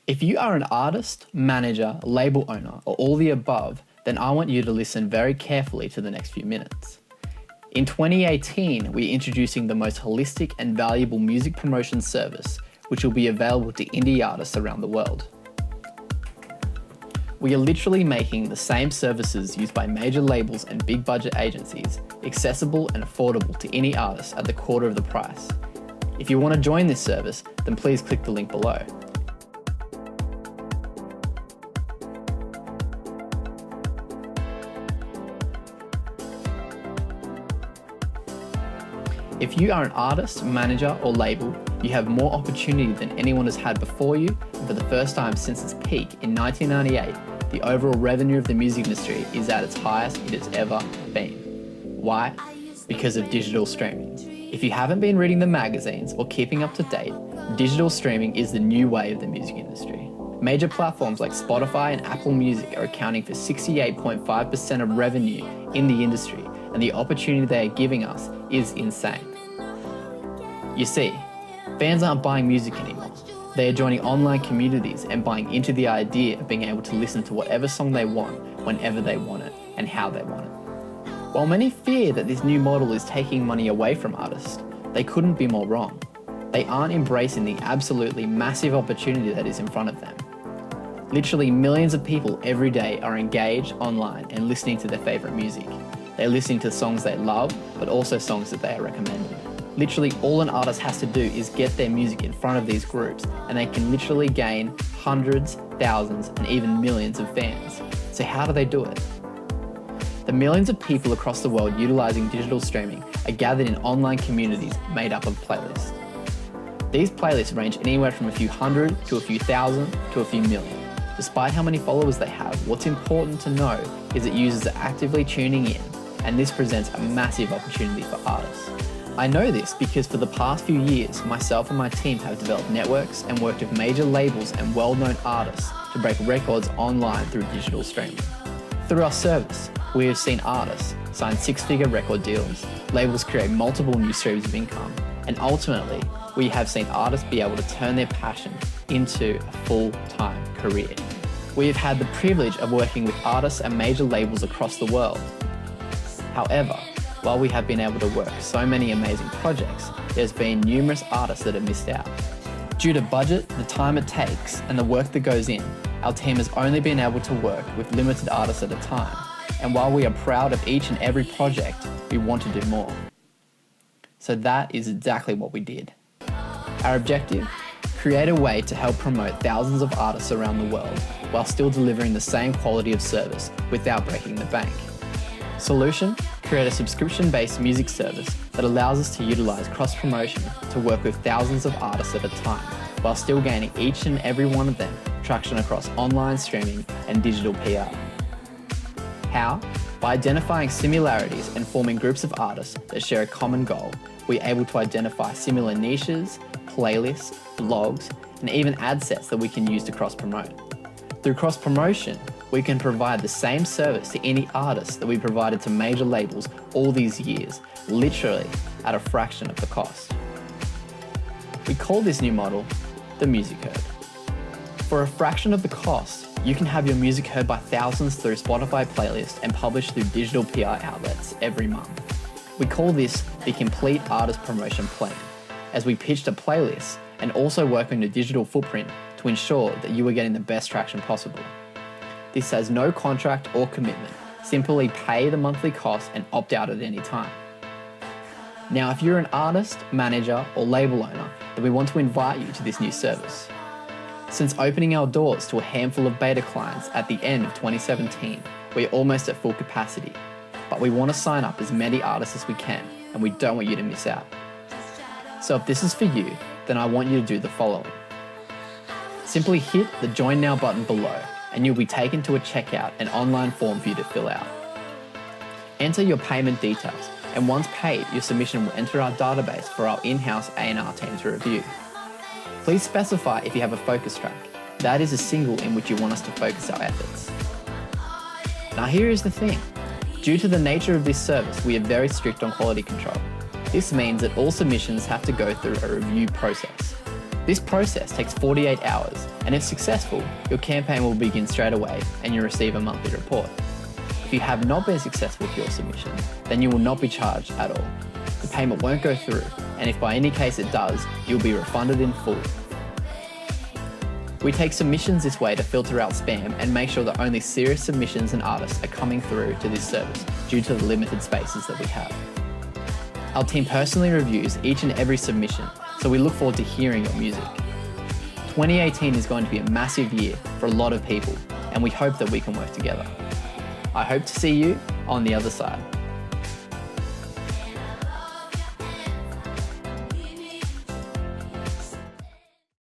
If you are an artist, manager, label owner, or all the above, then I want you to listen very carefully to the next few minutes. In 2018, we're introducing the most holistic and valuable music promotion service, which will be available to indie artists around the world. We are literally making the same services used by major labels and big budget agencies accessible and affordable to any artist at the quarter of the price. If you want to join this service, then please click the link below. If you are an artist, manager, or label, you have more opportunity than anyone has had before you, and for the first time since its peak in 1998, the overall revenue of the music industry is at its highest it has ever been. Why? Because of digital streaming. If you haven't been reading the magazines or keeping up to date, digital streaming is the new way of the music industry. Major platforms like Spotify and Apple Music are accounting for 68.5% of revenue in the industry, and the opportunity they are giving us is insane. You see, fans aren't buying music anymore. They are joining online communities and buying into the idea of being able to listen to whatever song they want, whenever they want it, and how they want it. While many fear that this new model is taking money away from artists, they couldn't be more wrong. They aren't embracing the absolutely massive opportunity that is in front of them. Literally millions of people every day are engaged online and listening to their favorite music. They're listening to songs they love, but also songs that they are recommended. Literally all an artist has to do is get their music in front of these groups, and they can literally gain hundreds, thousands, and even millions of fans. So how do they do it? The millions of people across the world utilizing digital streaming are gathered in online communities made up of playlists. These playlists range anywhere from a few hundred to a few thousand to a few million. Despite how many followers they have, what's important to know is that users are actively tuning in, and this presents a massive opportunity for artists. I know this because for the past few years, myself and my team have developed networks and worked with major labels and well-known artists to break records online through digital streaming. Through our service, we have seen artists sign six-figure record deals, labels create multiple new streams of income, and ultimately, we have seen artists be able to turn their passion into a full-time career. We have had the privilege of working with artists and major labels across the world. However, while we have been able to work so many amazing projects, there's been numerous artists that have missed out. Due to budget, the time it takes, and the work that goes in, our team has only been able to work with limited artists at a time. And while we are proud of each and every project, we want to do more. So that is exactly what we did. Our objective? Create a way to help promote thousands of artists around the world while still delivering the same quality of service without breaking the bank. Solution? Create a subscription-based music service that allows us to utilize cross-promotion to work with thousands of artists at a time, while still gaining each and every one of them traction across online streaming and digital PR. How? By identifying similarities and forming groups of artists that share a common goal, we're able to identify similar niches, playlists, blogs, and even ad sets that we can use to cross-promote. Through cross-promotion, we can provide the same service to any artist that we provided to major labels all these years, literally at a fraction of the cost. We call this new model the music herd. For a fraction of the cost, you can have your music heard by thousands through Spotify playlists and published through digital PR outlets every month. We call this the complete artist promotion plan, as we pitched a playlist and also work on your digital footprint to ensure that you are getting the best traction possible. This has no contract or commitment. Simply pay the monthly cost and opt out at any time. Now, if you're an artist, manager, or label owner, then we want to invite you to this new service. Since opening our doors to a handful of beta clients at the end of 2017, we're almost at full capacity, but we want to sign up as many artists as we can, and we don't want you to miss out. So if this is for you, then I want you to do the following. Simply hit the Join Now button below, and you'll be taken to a checkout and online form for you to fill out. Enter your payment details, and once paid, your submission will enter our database for our in-house A&R team to review. Please specify if you have a focus track. That is a single in which you want us to focus our efforts. Now here is the thing. Due to the nature of this service, we are very strict on quality control. This means that all submissions have to go through a review process. This process takes 48 hours, and if successful, your campaign will begin straight away and you'll receive a monthly report. If you have not been successful with your submission, then you will not be charged at all. The payment won't go through, and if by any case it does, you'll be refunded in full. We take submissions this way to filter out spam and make sure that only serious submissions and artists are coming through to this service due to the limited spaces that we have. Our team personally reviews each and every submission, so we look forward to hearing your music. 2018 is going to be a massive year for a lot of people, and we hope that we can work together. I hope to see you on the other side.